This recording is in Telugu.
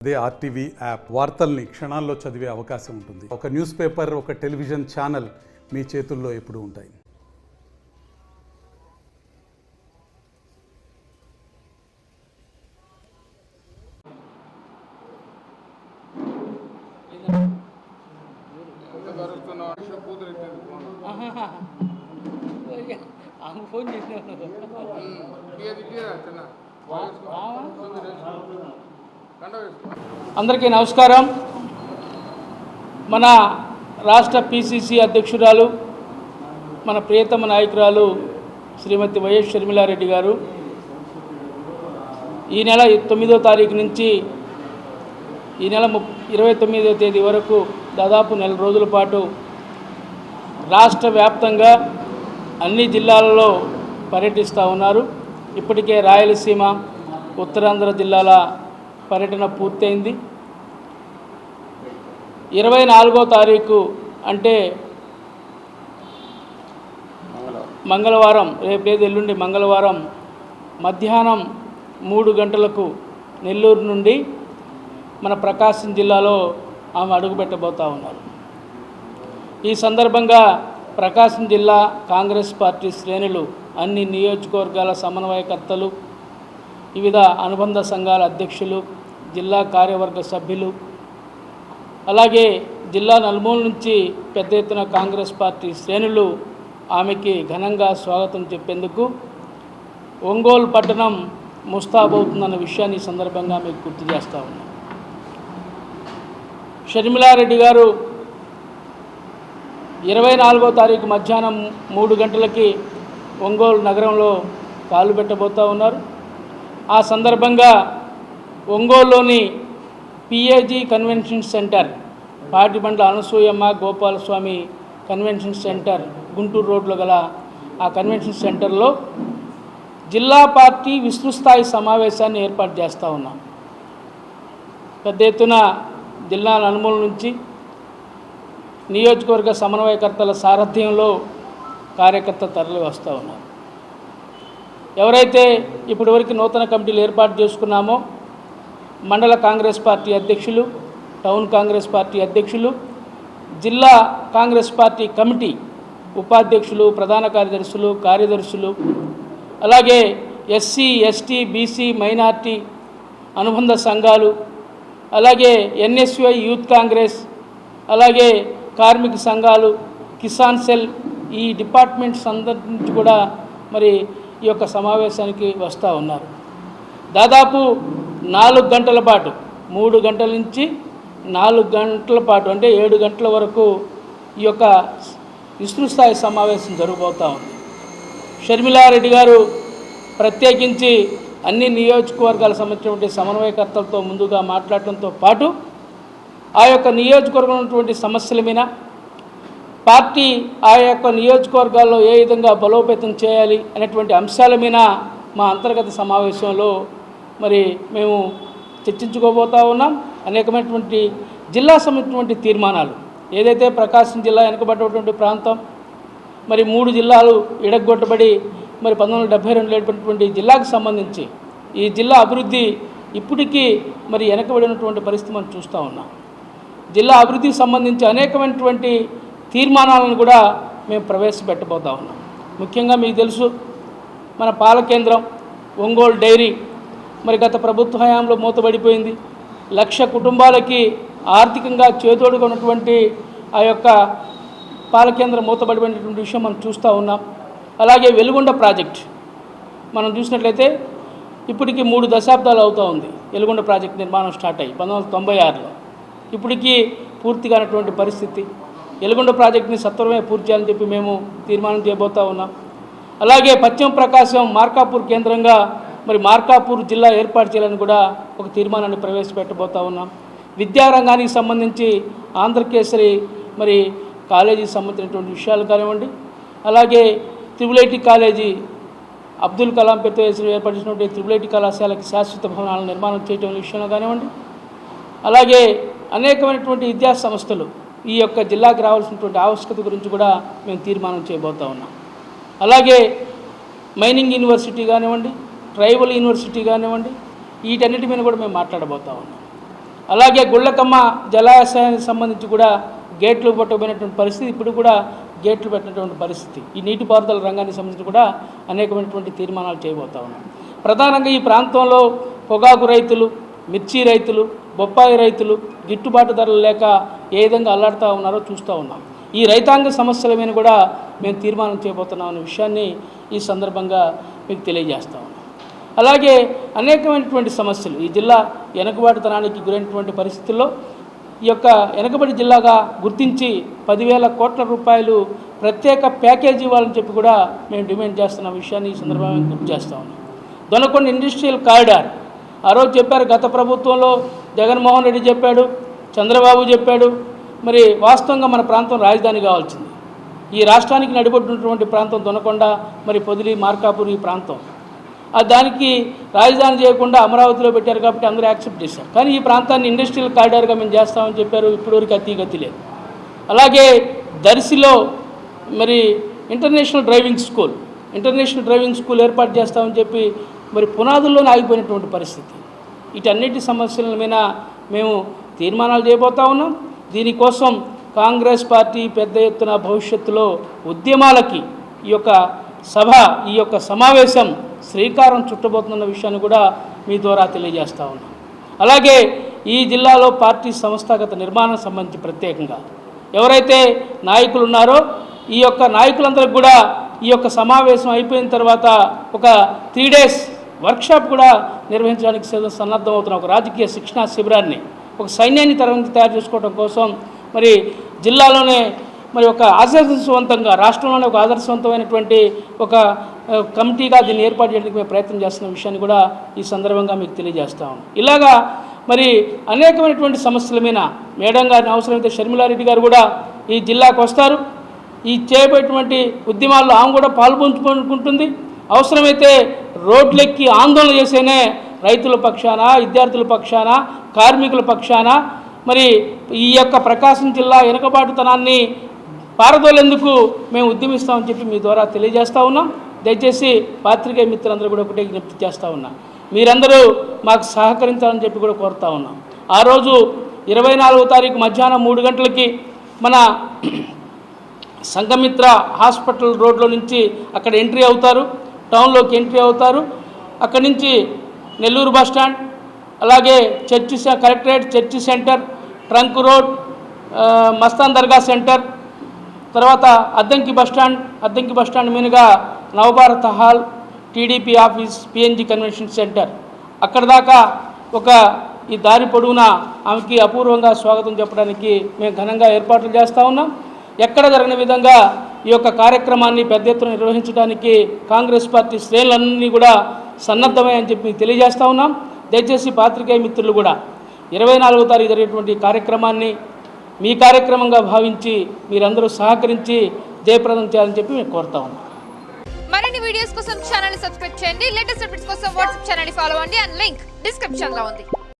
అదే ఆర్టీవీ యాప్ వార్తల్ని క్షణాల్లో చదివే అవకాశం ఉంటుంది. ఒక న్యూస్ పేపర్, ఒక టెలివిజన్ ఛానల్ మీ చేతుల్లో ఎప్పుడూ ఉంటాయి. అందరికీ నమస్కారం. మన రాష్ట్ర పిసిసి అధ్యక్షురాలు, మన ప్రియతమ నాయకురాలు శ్రీమతి వైఎస్ షర్మిలారెడ్డి గారు ఈ నెల 9వ తారీఖు నుంచి ఈ నెల 29వ తేదీ వరకు దాదాపు నెల రోజుల పాటు రాష్ట్ర వ్యాప్తంగా అన్ని జిల్లాలలో పర్యటిస్తూ ఉన్నారు. ఇప్పటికే రాయలసీమ, ఉత్తరాంధ్ర జిల్లాల పర్యటన పూర్తయింది. 24వ తారీఖు అంటే మంగళవారం, రేపు ఎల్లుండి మంగళవారం మధ్యాహ్నం 3 గంటలకు నెల్లూరు నుండి మన ప్రకాశం జిల్లాలో ఆమె అడుగుపెట్టబోతూ ఉన్నారు. ఈ సందర్భంగా ప్రకాశం జిల్లా కాంగ్రెస్ పార్టీ శ్రేణులు, అన్ని నియోజకవర్గాల సమన్వయకర్తలు, వివిధ అనుబంధ సంఘాల అధ్యక్షులు, జిల్లా కార్యవర్గ సభ్యులు, అలాగే జిల్లా నలుమూల నుంచి పెద్ద ఎత్తున కాంగ్రెస్ పార్టీ శ్రేణులు ఆమెకి ఘనంగా స్వాగతం చెప్పేందుకు ఒంగోలు పట్టణం ముస్తాబవుతుందన్న విషయాన్ని ఈ సందర్భంగా మీకు గుర్తు చేస్తూ ఉన్నాం. షర్మిలారెడ్డి గారు 24వ తారీఖు మధ్యాహ్నం 3 గంటలకి ఒంగోలు నగరంలో కాలు పెట్టబోతూ ఉన్నారు. ఆ సందర్భంగా ఒంగోలులోని PAG convention centre, Patibandla Anasuyamma Gopalaswamy convention centre, Guntur రోడ్లో గల ఆ కన్వెన్షన్ సెంటర్లో జిల్లా పార్టీ విస్తృతస్థాయి సమావేశాన్ని ఏర్పాటు చేస్తూ ఉన్నాం. పెద్ద ఎత్తున జిల్లా నలుమూల నుంచి నియోజకవర్గ సమన్వయకర్తల సారథ్యంలో కార్యకర్తలు తరలి వస్తూ ఉన్నారు. ఎవరైతే ఇప్పటివరకు నూతన కమిటీలు ఏర్పాటు చేసుకున్నామో మండల కాంగ్రెస్ పార్టీ అధ్యక్షులు, టౌన్ కాంగ్రెస్ పార్టీ అధ్యక్షులు, జిల్లా కాంగ్రెస్ పార్టీ కమిటీ ఉపాధ్యక్షులు, ప్రధాన కార్యదర్శులు, కార్యదర్శులు, అలాగే ఎస్సీ, ఎస్టీ, బీసీ, మైనార్టీ అనుబంధ సంఘాలు, అలాగే ఎన్ఎస్యుఐ యూత్ కాంగ్రెస్, అలాగే కార్మిక సంఘాలు, కిసాన్ సెల్, ఈ డిపార్ట్మెంట్స్ అందరి నుంచి కూడా మరి ఈ యొక్క సమావేశానికి వస్తూ ఉన్నారు. దాదాపు 4 గంటల పాటు, 3 గంటల నుంచి 4 గంటల పాటు అంటే 7 గంటల వరకు ఈ యొక్క విస్తృత స్థాయి సమావేశం జరగబోతూ ఉంది. షర్మిలారెడ్డి గారు ప్రత్యేకించి అన్ని నియోజకవర్గాలకు సంబంధించినటువంటి సమన్వయకర్తలతో ముందుగా మాట్లాడటంతో పాటు ఆ యొక్క నియోజకవర్గం ఉన్నటువంటి సమస్యల మీద, పార్టీ ఆ యొక్క నియోజకవర్గాల్లో ఏ విధంగా బలోపేతం చేయాలి అనేటువంటి అంశాల మీద మా అంతర్గత సమావేశంలో మరి మేము చర్చించుకోబోతూ ఉన్నాం. అనేకమైనటువంటి జిల్లా సంబంధించినటువంటి తీర్మానాలు, ఏదైతే ప్రకాశం జిల్లా వెనుకబడినటువంటి ప్రాంతం, మరి 3 జిల్లాలు ఇడగొట్టబడి మరి 1972 ఏర్పడినటువంటి జిల్లాకు సంబంధించి ఈ జిల్లా అభివృద్ధి ఇప్పటికీ మరి వెనకబడినటువంటి పరిస్థితి మనం చూస్తూ ఉన్నాం. జిల్లా అభివృద్ధికి సంబంధించి అనేకమైనటువంటి తీర్మానాలను కూడా మేము ప్రవేశపెట్టబోతూ ఉన్నాం. ముఖ్యంగా మీకు తెలుసు, మన పాల కేంద్రం ఒంగోలు డైరీ మరి గత ప్రభుత్వ హయాంలో మూతబడిపోయింది. 1,00,000 కుటుంబాలకి ఆర్థికంగా చేదోడుగా ఉన్నటువంటి ఆ యొక్క పాల కేంద్రం మూతబడిపోయినటువంటి విషయం మనం చూస్తూ ఉన్నాం. అలాగే వెలుగొండ ప్రాజెక్ట్ మనం చూసినట్లయితే ఇప్పటికీ 3 దశాబ్దాలు అవుతూ ఉంది. వెలుగొండ ప్రాజెక్ట్ నిర్మాణం స్టార్ట్ అయ్యి 1996లో ఇప్పటికీ పూర్తిగానటువంటి పరిస్థితి. వెలుగొండ ప్రాజెక్టుని సత్వరమే పూర్తి చేయాలని చెప్పి మేము తీర్మానం చేయబోతూ ఉన్నాం. అలాగే పశ్చిమ ప్రకాశం మార్కాపూర్ కేంద్రంగా మరి మార్కాపూర్ జిల్లా ఏర్పాటు చేయాలని కూడా ఒక తీర్మానాన్ని ప్రవేశపెట్టబోతూ ఉన్నాం. విద్యారంగానికి సంబంధించి ఆంధ్రకేసరి మరి కాలేజీకి సంబంధించినటువంటి విషయాలు కానివ్వండి, అలాగే త్రిపుల్ కాలేజీ అబ్దుల్ కలాం పేరుతో ఏర్పాటు చేసినటువంటి త్రిపుల్ కళాశాలకి శాశ్వత భవనాలను నిర్మాణం చేయడం విషయంలో కానివ్వండి, అలాగే అనేకమైనటువంటి విద్యా సంస్థలు ఈ యొక్క జిల్లాకు రావాల్సినటువంటి ఆవశ్యకత గురించి కూడా మేము తీర్మానం చేయబోతూ ఉన్నాం. అలాగే మైనింగ్ యూనివర్సిటీ కానివ్వండి, ట్రైబల్ యూనివర్సిటీ కానివ్వండి, వీటన్నిటి మీద కూడా మేము మాట్లాడబోతూ ఉన్నాం. అలాగే గుళ్ళకమ్మ జలాశయానికి సంబంధించి కూడా గేట్లు పట్టబోయినటువంటి పరిస్థితి, ఇప్పుడు కూడా గేట్లు పెట్టినటువంటి పరిస్థితి. ఈ నీటిపారుదల రంగానికి సంబంధించి కూడా అనేకమైనటువంటి తీర్మానాలు చేయబోతా ఉన్నాం. ప్రధానంగా ఈ ప్రాంతంలో పొగాకు రైతులు, మిర్చి రైతులు, బొప్పాయి రైతులు గిట్టుబాటు ధరలు లేక ఏ విధంగా అల్లాడుతూ ఉన్నారో చూస్తూ ఉన్నాం. ఈ రైతాంగ సమస్యల మీద కూడా మేము తీర్మానం చేయబోతున్నాం అనే విషయాన్ని ఈ సందర్భంగా మీకు తెలియజేస్తా ఉన్నాం. అలాగే అనేకమైనటువంటి సమస్యలు, ఈ జిల్లా వెనుకబాటుతనానికి గురైనటువంటి పరిస్థితుల్లో ఈ యొక్క వెనుకబడి జిల్లాగా గుర్తించి 10,000 కోట్ల రూపాయలు ప్రత్యేక ప్యాకేజీ ఇవ్వాలని చెప్పి కూడా మేము డిమాండ్ చేస్తున్న విషయాన్ని ఈ సందర్భంగా గుర్తు చేస్తా ఉన్నాం. దొనకొండ ఇండస్ట్రియల్ కారిడార్ ఆ రోజు చెప్పారు, గత ప్రభుత్వంలో జగన్మోహన్ రెడ్డి చెప్పాడు, చంద్రబాబు చెప్పాడు. మరి వాస్తవంగా మన ప్రాంతం రాజధాని కావాల్సింది. ఈ రాష్ట్రానికి నడిబొట్టున్నటువంటి ప్రాంతం దొనకొండ, మరి పొదిలి, మార్కాపూర్ ఈ ప్రాంతం. దానికి రాజధాని చేయకుండా అమరావతిలో పెట్టారు కాబట్టి అందరూ యాక్సెప్ట్ చేశారు. కానీ ఈ ప్రాంతాన్ని ఇండస్ట్రియల్ కారిడార్గా మేము చేస్తామని చెప్పారు, ఇప్పటివరకు అతిగతి లేదు. అలాగే దర్శిలో మరి ఇంటర్నేషనల్ డ్రైవింగ్ స్కూల్ ఏర్పాటు చేస్తామని చెప్పి మరి పునాదుల్లోనే ఆగిపోయినటువంటి పరిస్థితి. వీటన్నిటి సమస్యల మీద మేము తీర్మానాలు చేయబోతా ఉన్నాం. దీనికోసం కాంగ్రెస్ పార్టీ పెద్ద ఎత్తున భవిష్యత్తులో ఉద్యమాలకి ఈ యొక్క సమావేశం శ్రీకారం చుట్టబోతున్న విషయాన్ని కూడా మీ ద్వారా తెలియజేస్తా ఉన్నాం. అలాగే ఈ జిల్లాలో పార్టీ సంస్థాగత నిర్మాణం సంబంధించి ప్రత్యేకంగా ఎవరైతే నాయకులు ఉన్నారో ఈ యొక్క నాయకులందరికీ కూడా ఈ యొక్క సమావేశం అయిపోయిన తర్వాత ఒక 3 days వర్క్షాప్ కూడా నిర్వహించడానికి సన్నద్ధం అవుతున్న ఒక రాజకీయ శిక్షణా శిబిరాన్ని, ఒక సైన్యాన్ని తయారు చేసుకోవడం కోసం మరి జిల్లాలోనే మరి ఒక ఆదర్శవంతంగా, రాష్ట్రంలోనే ఒక ఆదర్శవంతమైనటువంటి ఒక కమిటీగా దీన్ని ఏర్పాటు చేయడానికి మేము ప్రయత్నం చేస్తున్న విషయాన్ని కూడా ఈ సందర్భంగా మీకు తెలియజేస్తాం. ఇలాగా మరి అనేకమైనటువంటి సమస్యల మీద మేడం గారిని, అవసరమైతే షర్మిలారెడ్డి గారు కూడా ఈ జిల్లాకు వస్తారు. ఈ చేయబోయేటువంటి ఉద్యమాల్లో ఆమె కూడా పాల్పంచుకుంటుంది. అవసరమైతే రోడ్లెక్కి ఆందోళన చేసేనే రైతుల పక్షాన, విద్యార్థుల పక్షాన, కార్మికుల పక్షాన మరి ఈ యొక్క ప్రకాశం జిల్లా వెనుకబాటుతనాన్ని పారదోలేందుకు మేము ఉద్యమిస్తామని చెప్పి మీ ద్వారా తెలియజేస్తూ ఉన్నాం. దయచేసి పాత్రికేయ మిత్రులందరూ కూడా ఒకటే విజ్ఞప్తి చేస్తూ ఉన్నాం, మీరందరూ మాకు సహకరించాలని చెప్పి కూడా కోరుతా ఉన్నాం. ఆ రోజు 24వ తారీఖు మధ్యాహ్నం 3 గంటలకి మన సంఘమిత్ర హాస్పిటల్ రోడ్లో నుంచి అక్కడ ఎంట్రీ అవుతారు, టౌన్లోకి ఎంట్రీ అవుతారు. అక్కడి నుంచి నెల్లూరు బస్టాండ్, అలాగే collectorate, church centre, trunk road, Mastan Dargah centre, తర్వాత అద్దంకి బస్టాండ్ మీదుగా Navabharat hall, TDP office, PNG convention centre, అక్కడ దాకా ఈ దారి పొడవునా ఆమెకి అపూర్వంగా స్వాగతం చెప్పడానికి మేము ఘనంగా ఏర్పాట్లు చేస్తూ ఉన్నాం. ఎక్కడ జరగని విధంగా ఈ యొక్క కార్యక్రమాన్ని పెద్ద ఎత్తున నిర్వహించడానికి కాంగ్రెస్ పార్టీ శ్రేణులన్నీ కూడా సన్నద్ధమని చెప్పి తెలియజేస్తూ ఉన్నాం. దయచేసి పాత్రికేయ మిత్రులు కూడా 24వ తారీఖు జరిగేటువంటి కార్యక్రమాన్ని మీ కార్యక్రమంగా భావించి మీరందరూ సహకరించి జయప్రదం చేయాలని చెప్పి మేము కోరుతా ఉన్నాం. మరిన్ని వీడియోస్ కోసం ఛానల్ ని సబ్స్క్రైబ్ చేయండి. లేటెస్ట్ అప్డేట్స్ కోసం వాట్సాప్ ఛానల్ ని ఫాలో అవ్వండి. అండ్ లింక్ డిస్క్రిప్షన్ లో ఉంది.